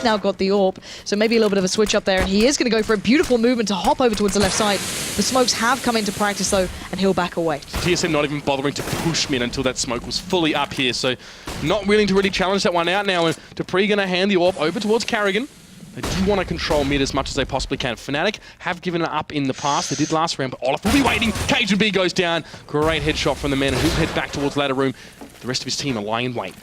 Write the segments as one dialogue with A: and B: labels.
A: He's now got the AWP, so maybe a little bit of a switch up there, and he is going to go for a beautiful movement to hop over towards the left side. The smokes have come into practice, though, and he'll back away.
B: TSM not even bothering to push mid until that smoke was fully up here, so not willing to really challenge that one out now, and dupreeh going to hand the AWP over towards Carrigan. They do want to control mid as much as they possibly can. Fnatic have given it up in the past. They did last round, but Olaf will be waiting. KGB goes down. Great headshot from the man who head back towards ladder room. The rest of his team are lying in wait.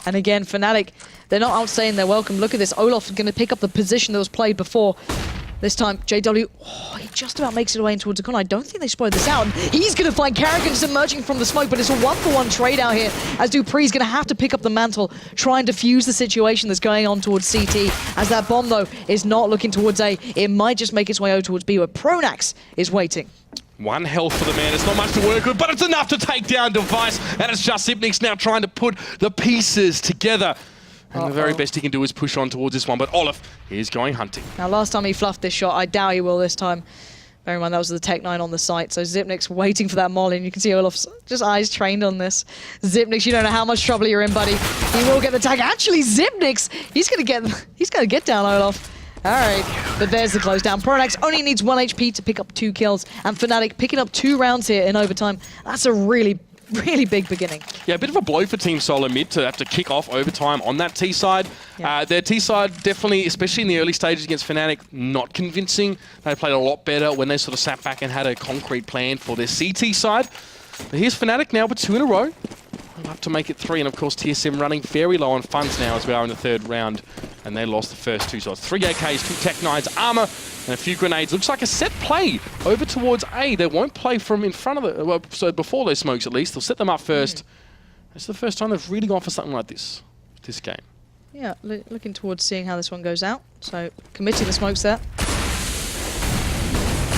A: And again, Fnatic, they're not outstaying their welcome. Look at this. Olaf is going to pick up the position that was played before. This time, JW, he just about makes it away in towards the corner. I don't think they spoiled this out. He's going to find Carrigan just emerging from the smoke, but it's a one-for-one trade out here as dupreeh's going to have to pick up the mantle, try and defuse the situation that's going on towards CT, as that bomb, though, is not looking towards A. It might just make its way over towards B, where Pronax is waiting.
B: One health for the man. It's not much to work with, but it's enough to take down Device, and it's just Zipnik's now trying to put the pieces together. And the very best he can do is push on towards this one, but Olaf is going hunting.
A: Now, last time he fluffed this shot, I doubt he will this time. Bear in mind, that was the Tech 9 on the site, so Zipnik's waiting for that molly, and you can see Olaf's just eyes trained on this. Zipnix, you don't know how much trouble you're in, buddy. He will get the tag. Actually, Zipnix, he's gonna get down Olaf. All right, but there's the close down. Pronax only needs 1 HP to pick up 2 kills, and Fnatic picking up 2 rounds here in overtime. That's a really big beginning.
B: Yeah, a bit of a blow for Team Solo Mid to have to kick off overtime on that T side. Yeah. Their T side definitely, especially in the early stages against Fnatic, not convincing. They played a lot better when they sort of sat back and had a concrete plan for their CT side. But here's Fnatic now with 2 in a row. They'll have to make it 3, and of course TSM running very low on funds now as we are in the 3rd round. And they lost the first 2 shots. 3 AKs, 2 Tech 9s, armor, and a few grenades. Looks like a set play over towards A. They won't play from in front of the, well, so before those smokes at least. They'll set them up first. It's the first time they've really gone for something like this game.
A: Yeah, looking towards seeing how this one goes out. So committing the smokes there.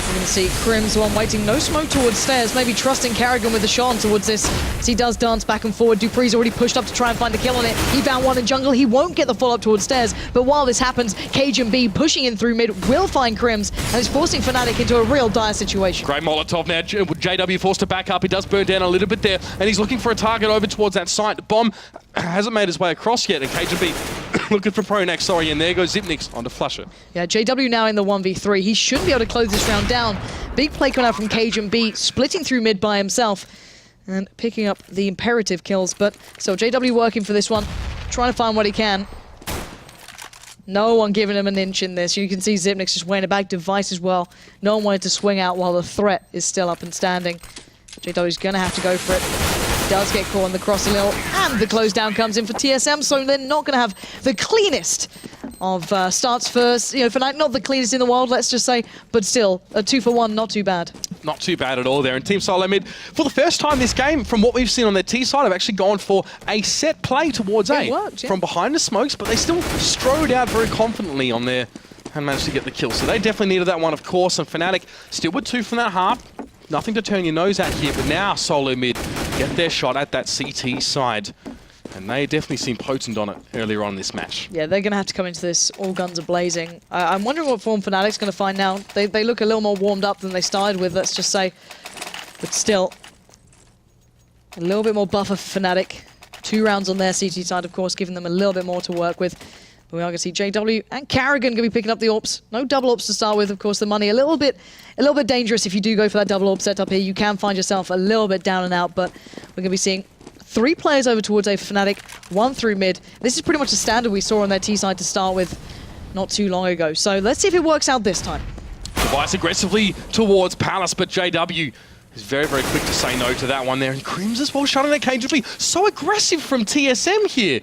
A: We're going to see Crim's the one waiting. No smoke towards stairs. Maybe trusting Carrigan with the shot on towards this. As he does dance back and forward. dupreeh's already pushed up to try and find a kill on it. He found one in jungle. He won't get the follow-up towards stairs. But while this happens, KGB pushing in through mid will find Crims and is forcing Fnatic into a real dire situation.
B: Great Molotov now. JW forced to back up. He does burn down a little bit there. And he's looking for a target over towards that site. The bomb hasn't made his way across yet. And KGB looking for Pronax, sorry. And there goes Zipnix onto Flusher.
A: Yeah, JW now in the 1v3. He should be able to close this round down. Big play coming out from KGB, splitting through mid by himself and picking up the imperative kills. But so JW working for this one, trying to find what he can. No one giving him an inch in this. You can see Zipnix just weighing it back. Device as well. No one wanted to swing out while the threat is still up and standing. JW's going to have to go for it. Does get caught on the cross a little, and the close down comes in for TSM, so they're not going to have the cleanest of starts first. You know, Fnatic, not the cleanest in the world, let's just say, but still, a 2-for-1, not too bad. Not
B: too bad at all there. And Team Solo Mid, for the first time this game, from what we've seen on their T side, have actually gone for a set play towards A.
A: Worked, yeah.
B: From behind the smokes, but they still strode out very confidently on there and managed to get the kill. So they definitely needed that one, of course, and Fnatic still with 2 from that half. Nothing to turn your nose at here, but now Solo Mid get their shot at that CT side. And they definitely seem potent on it earlier on in this match.
A: Yeah, they're going to have to come into this all guns are-blazing. I'm wondering what form Fnatic's going to find now. They look a little more warmed up than they started with, let's just say. But still, a little bit more buffer for Fnatic. 2 rounds on their CT side, of course, giving them a little bit more to work with. But we are going to see JW and Carrigan going to be picking up the AWPs. No double AWPs to start with, of course. The money a little bit dangerous if you do go for that double AWP setup here. You can find yourself a little bit down and out, but we're going to be seeing 3 players over towards A for Fnatic, 1 through mid. This is pretty much the standard we saw on their T side to start with not too long ago. So let's see if it works out this time.
B: Device aggressively towards Palace, but JW is very, very quick to say no to that one there. And Crims as well, shutting that KGB. So aggressive from TSM here.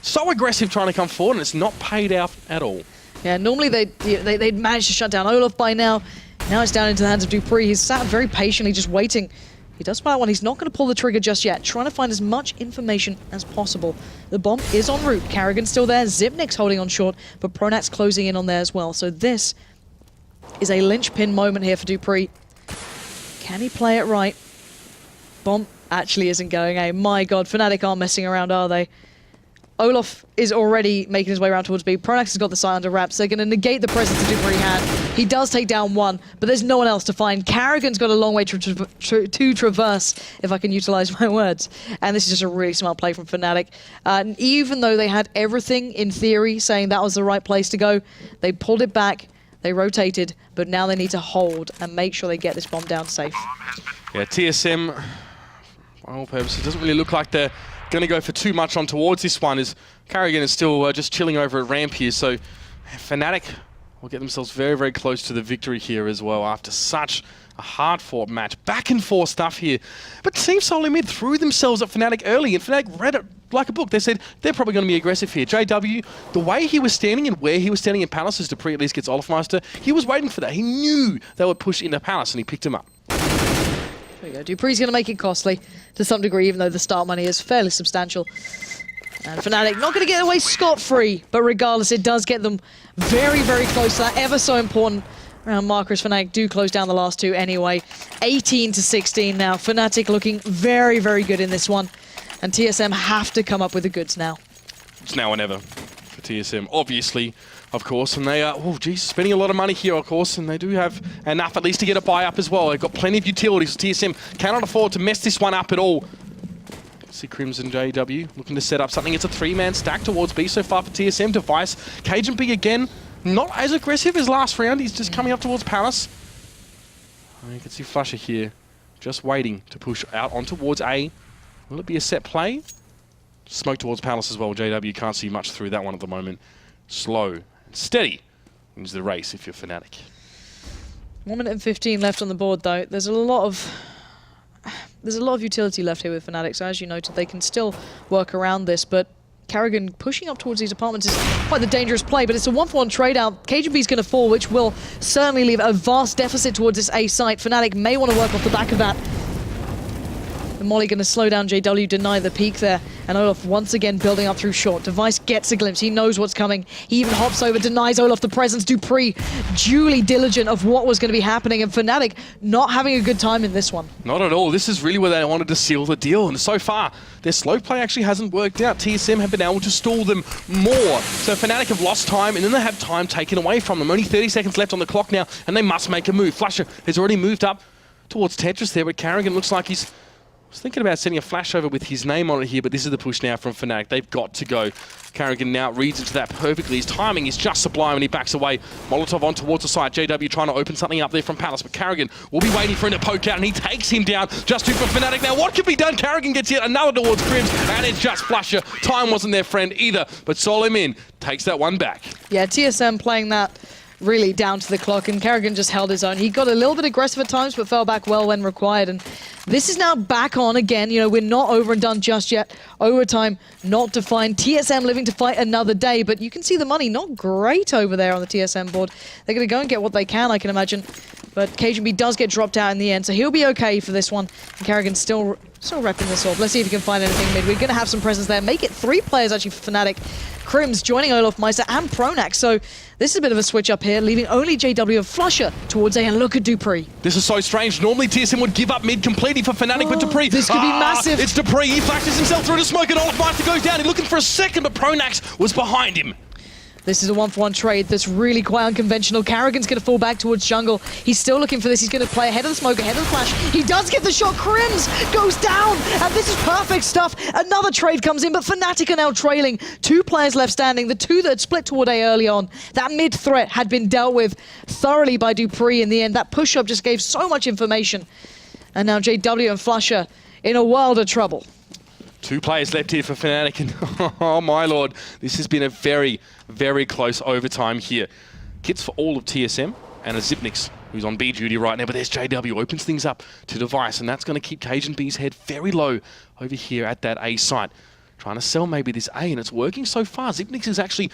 B: So aggressive trying to come forward, and it's not paid out at all.
A: Yeah, normally they'd managed to shut down Olaf by now. Now it's down into the hands of dupreeh. He's sat very patiently, just waiting. He does spot one. He's not going to pull the trigger just yet. Trying to find as much information as possible. The bomb is en route. Carrigan's still there. Zipnik's holding on short, but Pronax closing in on there as well. So this is a linchpin moment here for dupreeh. Can he play it right? Bomb actually isn't going A. My God, Fnatic aren't messing around, are they? Olaf is already making his way around towards B. Pronax has got the side under wraps. They're going to negate the presence that dupreeh had. He does take down one, but there's no one else to find. Karrigan's got a long way to traverse, if I can utilize my words. And this is just a really smart play from Fnatic. Even though they had everything, in theory, saying that was the right place to go, they pulled it back, they rotated, but now they need to hold and make sure they get this bomb down safe.
B: Yeah, TSM, for all purposes, it doesn't really look like they're going to go for too much on towards this one, as Karrigan is still just chilling over at ramp here, so Fnatic will get themselves very, very close to the victory here as well after such a hard-fought match. Back and forth stuff here, but Team Solid Mid threw themselves at Fnatic early, and Fnatic read it like a book. They said they're probably going to be aggressive here. JW, the way he was standing and where he was standing in Palace as dupreeh at least gets Olafmeister, he was waiting for that. He knew they would push into Palace, and he picked him up.
A: There we go. dupreeh's going to make it costly to some degree, even though the start money is fairly substantial. And Fnatic not going to get away scot-free, but regardless, it does get them very, very close to that ever so important round markers. Fnatic do close down the last two anyway. 18-16 now. Fnatic looking very, very good in this one. And TSM have to come up with the goods now.
B: It's now or never for TSM, obviously, of course. And they are, oh geez, spending a lot of money here, of course. And they do have enough at least to get a buy up as well. They've got plenty of utilities. TSM cannot afford to mess this one up at all. See Crimson JW looking to set up something. It's a three-man stack towards B so far for TSM. Device, Cajun B again, not as aggressive as last round. He's just coming up towards Palace. You can see Flusher here, just waiting to push out on towards A. Will it be a set play? Smoke towards Palace as well. JW can't see much through that one at the moment. Slow and steady wins the race if you're Fnatic.
A: 1 minute and 15 left on the board though. There's a lot of utility left here with Fnatic, so as you noted, they can still work around this, but Karrigan pushing up towards these apartments is quite the dangerous play, but it's a 1-for-1 trade out. KGB is going to fall, which will certainly leave a vast deficit towards this A site. Fnatic may want to work off the back of that. The Molly going to slow down JW, deny the peak there, and Olaf once again building up through short. Device gets a glimpse, he knows what's coming. He even hops over, denies Olaf the presence. dupreeh, duly diligent of what was going to be happening, and Fnatic not having a good time in this one.
B: Not at all. This is really where they wanted to seal the deal, and so far, their slow play actually hasn't worked out. TSM have been able to stall them more. So Fnatic have lost time, and then they have time taken away from them. Only 30 seconds left on the clock now, and they must make a move. Flusher has already moved up towards Tetris there, but Karrigan looks like he's... I was thinking about sending a flash over with his name on it here, but this is the push now from Fnatic. They've got to go. Karrigan now reads into that perfectly. His timing is just sublime and he backs away. Molotov on towards the side. JW trying to open something up there from Palace, but Karrigan will be waiting for him to poke out and he takes him down. Just two for Fnatic now. What could be done? Karrigan gets yet another towards Crims and it's just Flusher. Time wasn't their friend either, but Solimin takes that one back.
A: Yeah, TSM playing that really down to the clock, and Karrigan just held his own. He got a little bit aggressive at times, but fell back well when required. And this is now back on again. You know, we're not over and done just yet. Overtime not defined. TSM living to fight another day, but you can see the money not great over there on the TSM board. They're going to go and get what they can, I can imagine. But KGB does get dropped out in the end, so he'll be okay for this one. And Karrigan's still repping this orb. Let's see if he can find anything mid. We're going to have some presence there. Make it 3 players actually for Fnatic. Crims joining Olafmeister and Pronax. So this is a bit of a switch up here, leaving only JW and Flusher towards A. And look at dupreeh.
B: This is so strange. Normally TSM would give up mid completely for Fnatic, but dupreeh...
A: This could be massive.
B: It's dupreeh. He flashes himself through the smoke and Olafmeister goes down. He's looking for a second, but Pronax was behind him.
A: This is a 1-for-1 trade that's really quite unconventional. Karrigan's going to fall back towards jungle. He's still looking for this. He's going to play ahead of the smoke, ahead of the flash. He does get the shot. Crims goes down, and this is perfect stuff. Another trade comes in, but Fnatic are now trailing. 2 players left standing. The 2 that had split toward A early on. That mid threat had been dealt with thoroughly by dupreeh in the end. That push-up just gave so much information. And now JW and Flusher in a world of trouble.
B: 2 players left here for Fnatic, and oh my lord, this has been a very, very close overtime here. Kits for all of TSM, and a Zipnix, who's on B duty right now, but there's JW, opens things up to Device, and that's going to keep Cajun B's head very low over here at that A site. Trying to sell maybe this A, and it's working so far. Zipnix is actually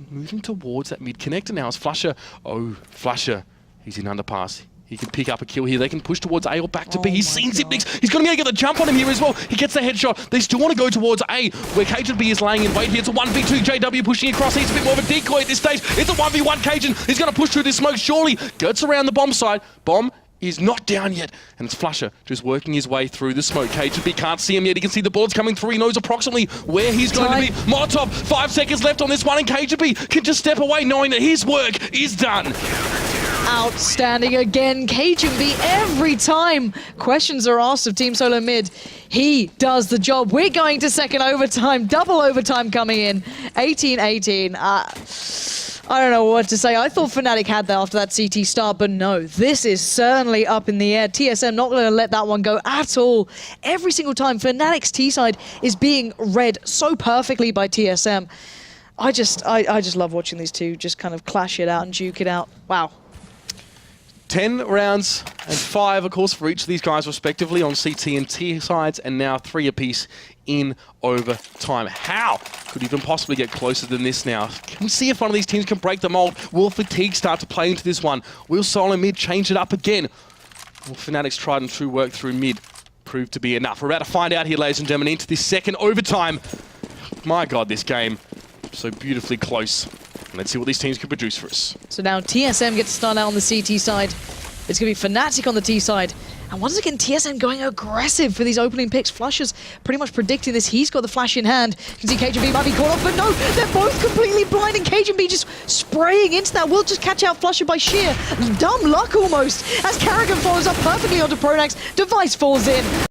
B: moving towards that mid connector now as Flusher. Oh, Flusher, he's in underpass. He can pick up a kill here. They can push towards A or back to B. He's seen Zipnix. He's going to be able to get the jump on him here as well. He gets the headshot. They still want to go towards A, where Cajun B is laying in wait here. It's a 1v2. JW pushing across. He's a bit more of a decoy at this stage. It's a 1v1 Cajun. He's going to push through this smoke. Surely gets around the bomb side. Bomb is not down yet. And it's Flusher just working his way through the smoke. KGB can't see him yet. He can see the bullets coming through. He knows approximately where he's going to be. Molotov, 5 seconds left on this one, and KGB can just step away knowing that his work is done.
A: Outstanding again. KGB, every time questions are asked of Team Solo Mid, he does the job. We're going to second overtime, double overtime coming in. 18-18. I don't know what to say. I thought Fnatic had that after that CT start, but no, this is certainly up in the air. TSM not going to let that one go at all. Every single time, Fnatic's T-side is being read so perfectly by TSM. I just love watching these two just kind of clash it out and duke it out. Wow.
B: 10 rounds and 5, of course, for each of these guys respectively on CT and T sides, and now 3 apiece in overtime. How could even possibly get closer than this now? Can we see if one of these teams can break the mold? Will Fatigue start to play into this one? Will Solo Mid change it up again? Will Fnatic's tried and true work through mid prove to be enough? We're about to find out here, ladies and gentlemen, into this second overtime. My God, this game so beautifully close. Let's see what these teams can produce for us.
A: So now TSM gets to start out on the CT side. It's going to be Fnatic on the T side. And once again, TSM going aggressive for these opening picks. Flusher's pretty much predicting this. He's got the flash in hand. You can see KGB might be caught off, but no, they're both completely blind, and KGB just spraying into that. Will just catch out Flusher by sheer dumb luck almost, as Karrigan follows up perfectly onto Pronax. Device falls in.